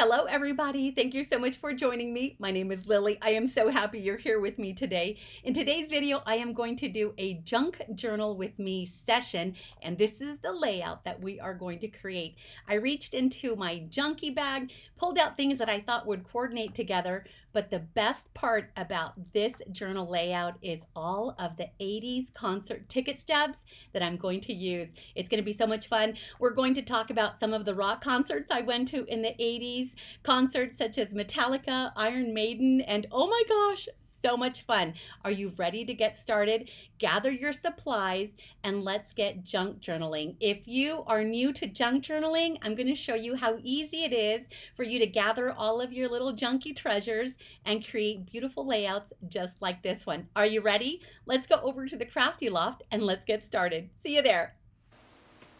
Hello, everybody. Thank you so much for joining me. My name is Lily. I am so happy you're here with me today. In today's video, I am going to do a junk journal with me session, and this is the layout that we are going to create. I reached into my junky bag, pulled out things that I thought would coordinate together, but the best part about this journal layout is all of the 80s concert ticket stubs that I'm going to use. It's going to be so much fun. We're going to talk about some of the rock concerts I went to in the 80s, concerts such as Metallica, Iron Maiden, and oh my gosh, so much fun. Are you ready to get started? Gather your supplies and let's get junk journaling. If you are new to junk journaling, I'm going to show you how easy it is for you to gather all of your little junky treasures and create beautiful layouts just like this one. Are you ready? Let's go over to the Crafty Loft and let's get started. See you there.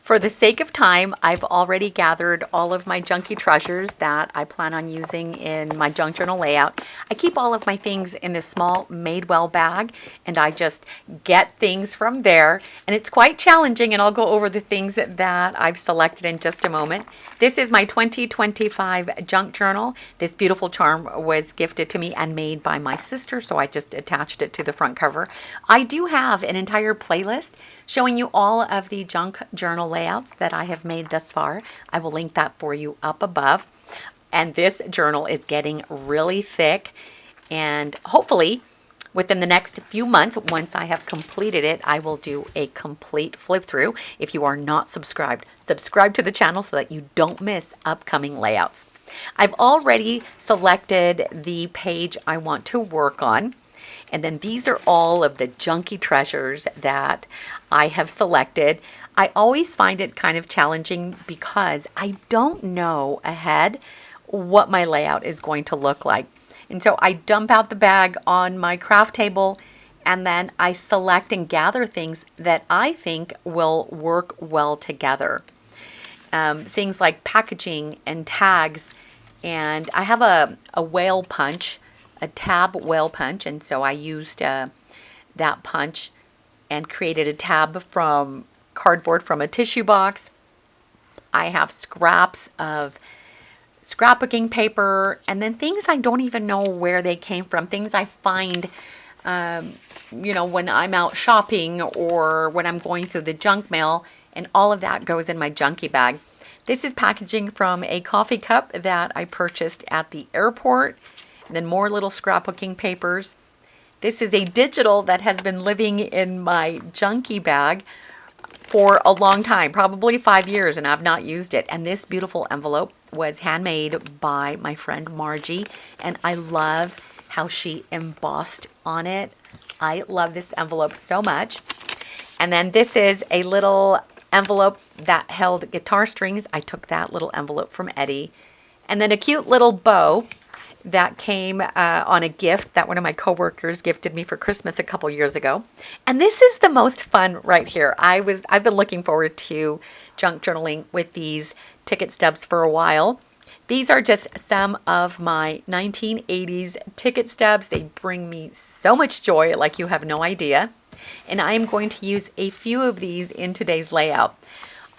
For the sake of time, I've already gathered all of my junky treasures that I plan on using in my junk journal layout. I keep all of my things in this small Madewell bag, and I just get things from there. And it's quite challenging, and I'll go over the things that I've selected in just a moment. This is my 2025 junk journal. This beautiful charm was gifted to me and made by my sister, so I just attached it to the front cover. I do have an entire playlist showing you all of the junk journal layouts that I have made thus far. I will link that for you up above. And this journal is getting really thick, and hopefully within the next few months, once I have completed it, I will do a complete flip through. If you are not subscribed, subscribe to the channel so that you don't miss upcoming layouts. I've already selected the page I want to work on. And then these are all of the junky treasures that I have selected. I always find it kind of challenging because I don't know ahead what my layout is going to look like. And so I dump out the bag on my craft table, and then I select and gather things that I think will work well together. Things like packaging and tags. And I have a whale punch, a tab whale punch, and so I used that punch and created a tab from cardboard from a tissue box. I have scraps of scrapbooking paper, and then things I don't even know where they came from, things I find when I'm out shopping or when I'm going through the junk mail, and all of that goes in my junky bag. This is packaging from a coffee cup that I purchased at the airport. And then more little scrapbooking papers. This is a digital that has been living in my junky bag for a long time, probably 5 years, and I've not used it. And this beautiful envelope was handmade by my friend Margie, and I love how she embossed on it. I love this envelope so much. And then this is a little envelope that held guitar strings. I took that little envelope from Eddie. And then a cute little bow that came on a gift that one of my coworkers gifted me for Christmas a couple years ago. And this is the most fun right here. I've been looking forward to junk journaling with these ticket stubs for a while. These are just some of my 1980s ticket stubs. They bring me so much joy, like you have no idea. And I am going to use a few of these in today's layout.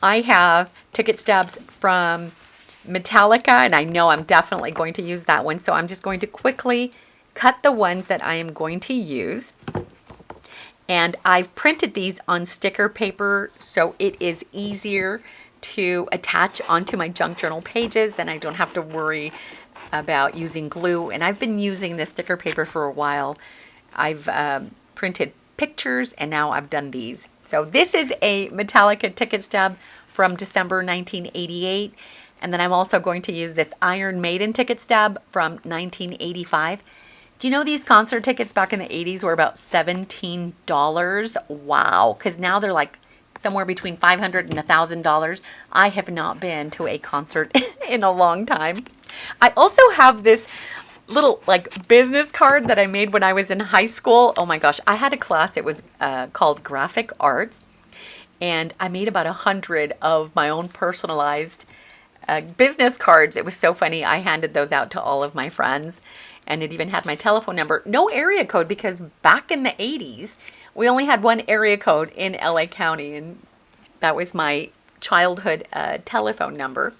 I have ticket stubs from Metallica, and I know I'm definitely going to use that one, so I'm just going to quickly cut the ones that I am going to use. And I've printed these on sticker paper so it is easier to attach onto my junk journal pages, then I don't have to worry about using glue. And I've been using this sticker paper for a while. I've printed pictures, and now I've done these. So this is a Metallica ticket stub from December 1988. And then I'm also going to use this Iron Maiden ticket stub from 1985. Do you know these concert tickets back in the 80s were about $17? Wow, because now they're like somewhere between $500 and $1,000. I have not been to a concert in a long time. I also have this little business card that I made when I was in high school. Oh my gosh, I had a class, it was called Graphic Arts, and I made about 100 of my own personalized business cards. It was so funny. I handed those out to all of my friends, and it even had my telephone number. No area code, because back in the 80s, we only had one area code in LA County, and that was my childhood telephone number.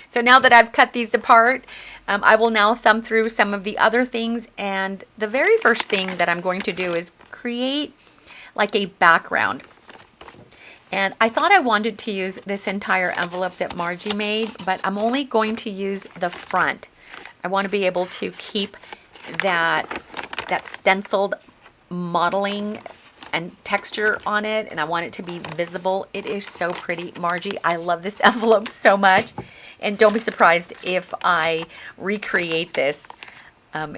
So now that I've cut these apart, I will now thumb through some of the other things. And the very first thing that I'm going to do is create like a background. And I thought I wanted to use this entire envelope that Margie made, but I'm only going to use the front. I want to be able to keep that stenciled modeling and texture on it, and I want it to be visible. It is so pretty, Margie. I love this envelope so much, and don't be surprised if I recreate this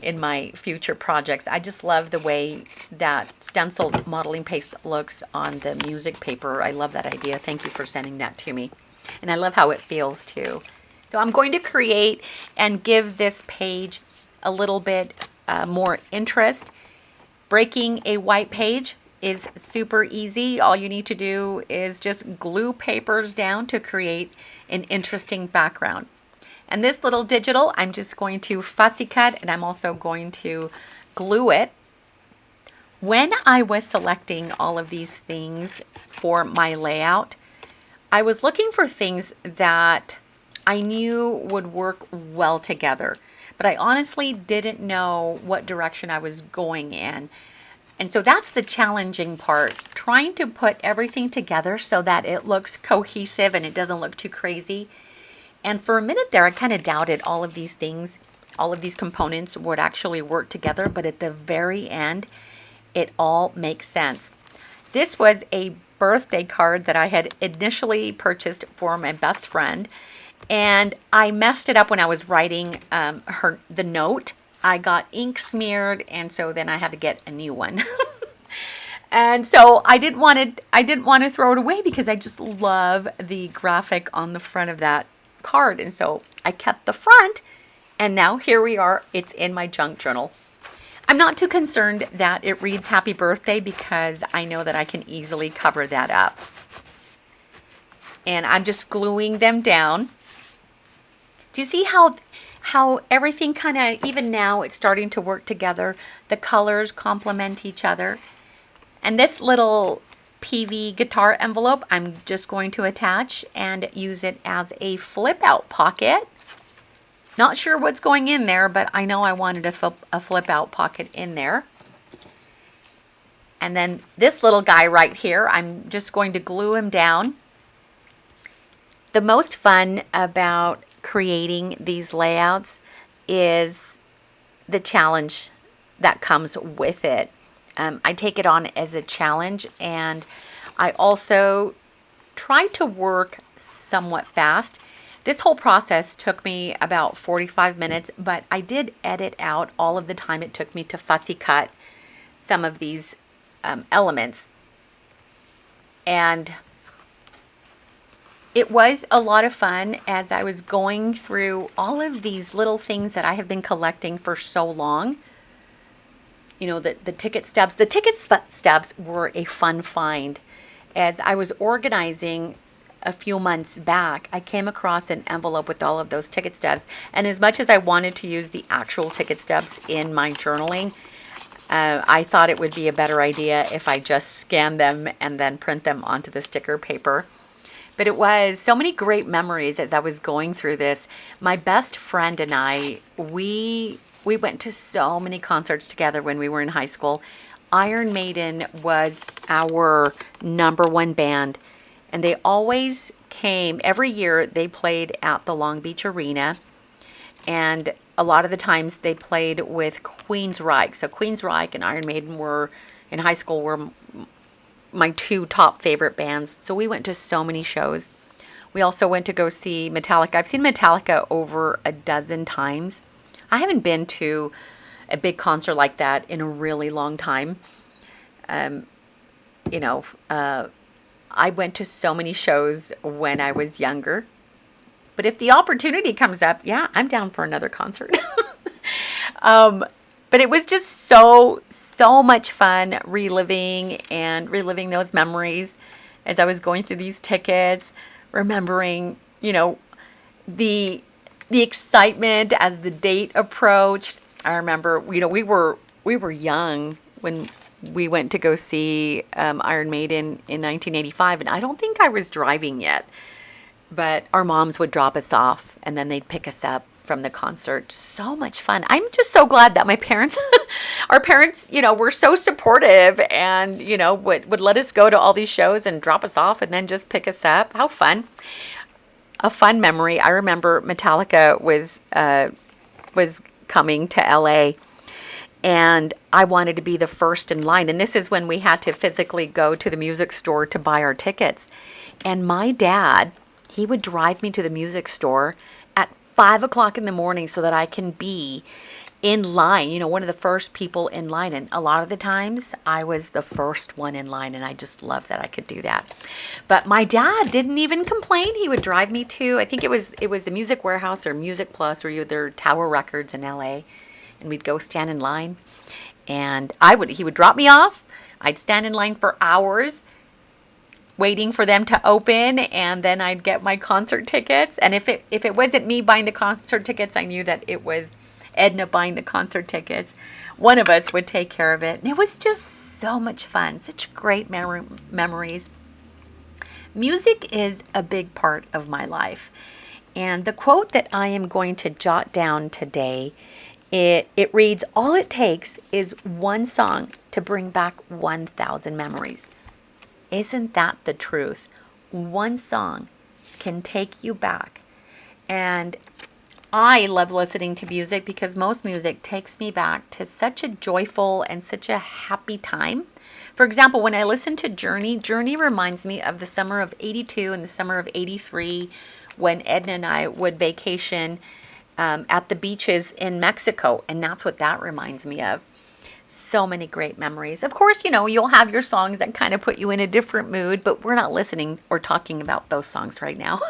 in my future projects. I just love the way that stenciled modeling paste looks on the music paper. I love that idea. Thank you for sending that to me. And I love how it feels too. So I'm going to create and give this page a little bit more interest. Breaking a white page is super easy. All you need to do is just glue papers down to create an interesting background. And this little digital, I'm just going to fussy cut, and I'm also going to glue it. When I was selecting all of these things for my layout, I was looking for things that I knew would work well together, but I honestly didn't know what direction I was going in. And so that's the challenging part, trying to put everything together so that it looks cohesive and it doesn't look too crazy. And for a minute there, I kind of doubted all of these things, all of these components would actually work together, but at the very end, it all makes sense. This was a birthday card that I had initially purchased for my best friend, and I messed it up when I was writing the note. I got ink smeared, and so then I had to get a new one. And so I didn't want to throw it away because I just love the graphic on the front of that card. And so I kept the front, and now here we are. It's in my junk journal. I'm not too concerned that it reads happy birthday because I know that I can easily cover that up. And I'm just gluing them down. Do you see how everything kind of, even now it's starting to work together? The colors complement each other. And this little PV guitar envelope, I'm just going to attach and use it as a flip out pocket. Not sure what's going in there, but I know I wanted a flip out pocket in there. And then this little guy right here, I'm just going to glue him down. The most fun about creating these layouts is the challenge that comes with it. I take it on as a challenge, and I also try to work somewhat fast. This whole process took me about 45 minutes, but I did edit out all of the time it took me to fussy cut some of these elements. And it was a lot of fun as I was going through all of these little things that I have been collecting for so long. You know, the ticket stubs. The ticket stubs were a fun find. As I was organizing a few months back, I came across an envelope with all of those ticket stubs. And as much as I wanted to use the actual ticket stubs in my journaling, I thought it would be a better idea if I just scan them and then print them onto the sticker paper. But it was so many great memories as I was going through this. My best friend and I, we went to so many concerts together when we were in high school. Iron Maiden was our #1 band, and they always came. Every year they played at the Long Beach Arena, and a lot of the times they played with Queensryche. So Queensryche and Iron Maiden were, in high school, were my two top favorite bands. So we went to so many shows. We also went to go see Metallica. I've seen Metallica over a dozen times. I haven't been to a big concert like that in a really long time. I went to so many shows when I was younger. But if the opportunity comes up, yeah, I'm down for another concert. But it was just so much fun reliving those memories as I was going through these tickets, remembering, the excitement as the date approached. I remember, we were young when we went to go see Iron Maiden in 1985, and I don't think I was driving yet. but our moms would drop us off and then they'd pick us up from the concert. So much fun. I'm just so glad that my parents, our parents, were so supportive and, would let us go to all these shows and drop us off and then just pick us up. How fun. A fun memory. I remember Metallica was coming to LA, and I wanted to be the first in line. And this is when we had to physically go to the music store to buy our tickets. And my dad, he would drive me to the music store at 5 o'clock in the morning so that I can be in line, one of the first people in line. And a lot of the times I was the first one in line, and I just loved that I could do that. But my dad didn't even complain. He would drive me to, I think it was the Music Warehouse or Music Plus or either Tower Records in LA, and we'd go stand in line. And he would drop me off. I'd stand in line for hours waiting for them to open, and then I'd get my concert tickets. And if it wasn't me buying the concert tickets, I knew that it was Edna buying the concert tickets. One of us would take care of it. And it was just so much fun. Such great memories. Music is a big part of my life. And the quote that I am going to jot down today, it reads, "All it takes is one song to bring back 1,000 memories." Isn't that the truth? One song can take you back. And I love listening to music because most music takes me back to such a joyful and such a happy time. For example, when I listen to Journey reminds me of the summer of 82 and the summer of 83 when Edna and I would vacation at the beaches in Mexico. And that's what that reminds me of. So many great memories. Of course, you'll have your songs that kind of put you in a different mood, but we're not listening or talking about those songs right now.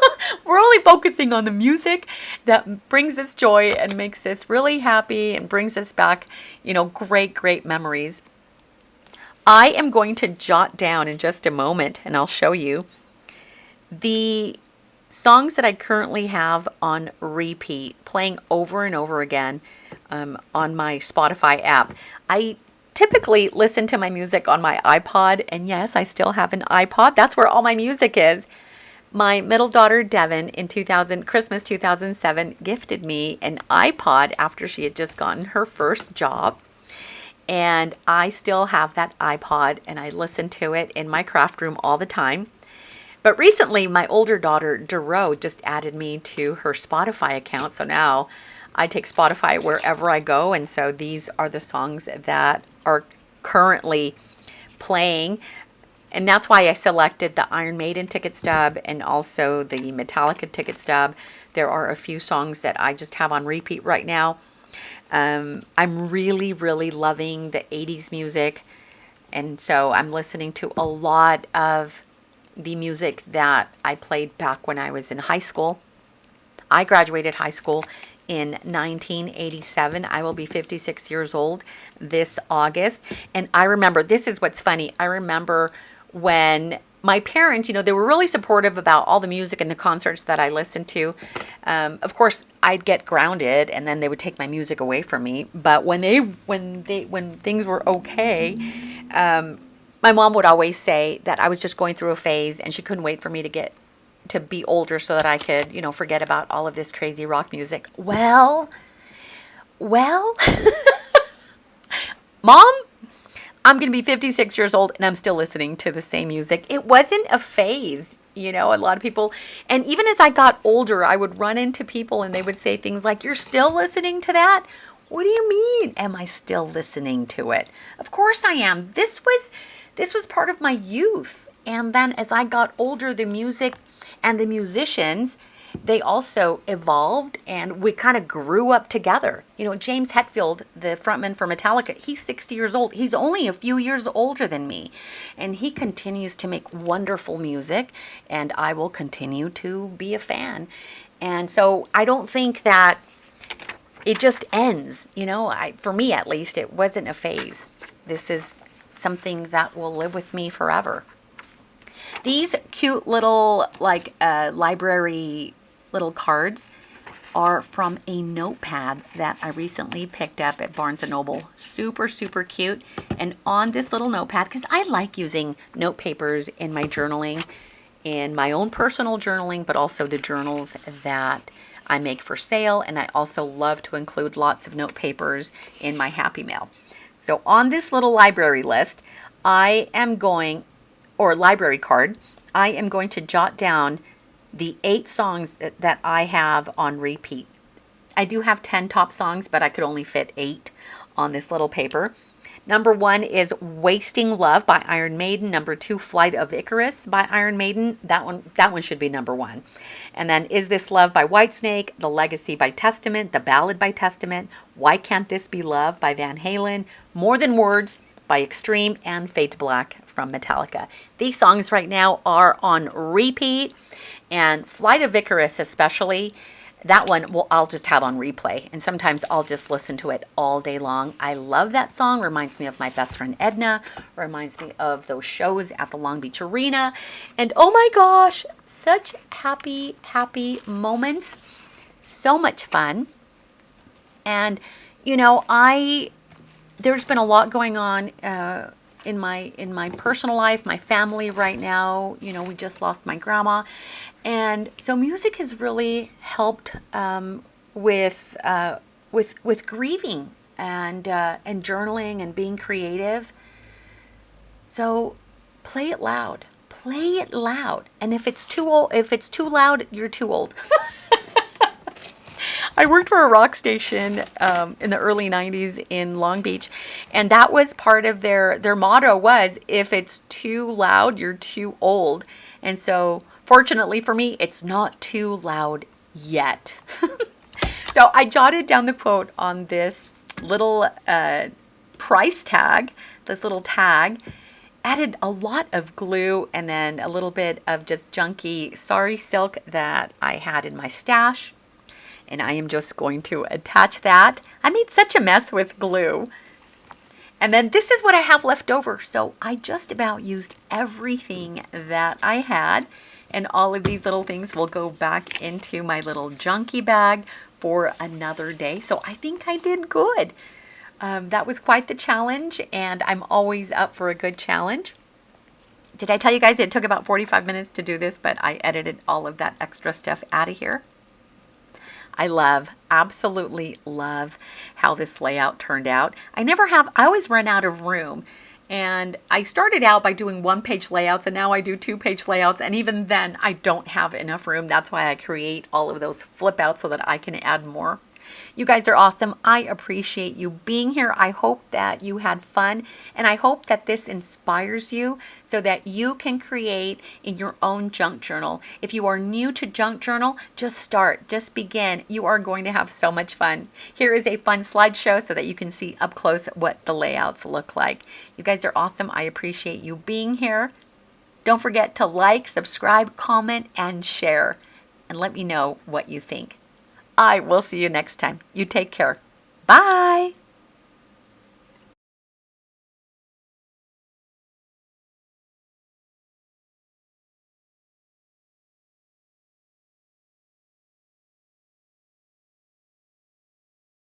We're only focusing on the music that brings us joy and makes us really happy and brings us back, great memories. I am going to jot down in just a moment, and I'll show you the songs that I currently have on repeat, playing over and over again on my Spotify app. I typically listen to my music on my iPod, and yes, I still have an iPod. That's where all my music is. My middle daughter, Devin, in Christmas 2007, gifted me an iPod after she had just gotten her first job. And I still have that iPod, and I listen to it in my craft room all the time. But recently, my older daughter, Duro, just added me to her Spotify account. So now I take Spotify wherever I go. And so these are the songs that are currently playing. And that's why I selected the Iron Maiden ticket stub and also the Metallica ticket stub. There are a few songs that I just have on repeat right now. I'm really loving the 80s music. And so I'm listening to a lot of the music that I played back when I was in high school. I graduated high school in 1987. I will be 56 years old this August. And I remember, this is what's funny, I remember when my parents, they were really supportive about all the music and the concerts that I listened to. Of course, I'd get grounded and then they would take my music away from me. But when things were okay, my mom would always say that I was just going through a phase and she couldn't wait for me to be older so that I could, forget about all of this crazy rock music. Well, Mom, I'm going to be 56 years old and I'm still listening to the same music. It wasn't a phase, a lot of people. And even as I got older, I would run into people and they would say things like, "You're still listening to that? What do you mean? Am I still listening to it?" Of course I am. This was part of my youth. And then as I got older, the music and the musicians, they also evolved and we kind of grew up together. James Hetfield, the frontman for Metallica, he's 60 years old. He's only a few years older than me. And he continues to make wonderful music, and I will continue to be a fan. And so I don't think that it just ends. For me at least, it wasn't a phase. This is something that will live with me forever. These cute little library little cards are from a notepad that I recently picked up at Barnes & Noble. Super cute. And on this little notepad, because I like using note papers in my journaling, in my own personal journaling, but also the journals that I make for sale. And I also love to include lots of note papers in my Happy Mail. So on this little library list, I am going, or library card, I am going to jot down the 8 songs that I have on repeat. I do have 10 top songs, but I could only fit 8 on this little paper. Number 1 is Wasting Love by Iron Maiden. Number 2, Flight of Icarus by Iron Maiden. That one should be number 1. And then Is This Love by Whitesnake, The Legacy by Testament, The Ballad by Testament, Why Can't This Be Love by Van Halen, More Than Words by Extreme, and Fade to Black from Metallica. These songs right now are on repeat, and Flight of Icarus especially. That one I'll just have on replay, and sometimes I'll just listen to it all day long. I love that song. Reminds me of my best friend Edna. Reminds me of those shows at the Long Beach Arena. And oh my gosh, such happy, happy moments. So much fun. And, you know, there's been a lot going on in my personal life, my family right now. You know, we just lost my grandma, and so music has really helped with grieving and journaling and being creative. So play it loud, and if it's too loud, you're too old. I worked for a rock station in the early 90s in Long Beach, and that was part of their motto was, if it's too loud, you're too old. And so fortunately for me, it's not too loud yet. So I jotted down the quote on this little price tag, this little tag, added a lot of glue, and then a little bit of just junky sari silk that I had in my stash. And I am just going to attach that. I made such a mess with glue. And then this is what I have left over. So I just about used everything that I had. And all of these little things will go back into my little junky bag for another day. So I think I did good. That was quite the challenge. And I'm always up for a good challenge. Did I tell you guys it took about 45 minutes to do this, but I edited all of that extra stuff out of here. I absolutely love how this layout turned out. I always run out of room. And I started out by doing 1-page layouts, and now I do 2-page layouts. And even then, I don't have enough room. That's why I create all of those flip outs so that I can add more. You guys are awesome. I appreciate you being here. I hope that you had fun, and I hope that this inspires you so that you can create in your own junk journal. If you are new to junk journal, just start, just begin. You are going to have so much fun. Here is a fun slideshow so that you can see up close what the layouts look like. You guys are awesome. I appreciate you being here. Don't forget to like, subscribe, comment, and share, and let me know what you think. I will see you next time. You take care. Bye.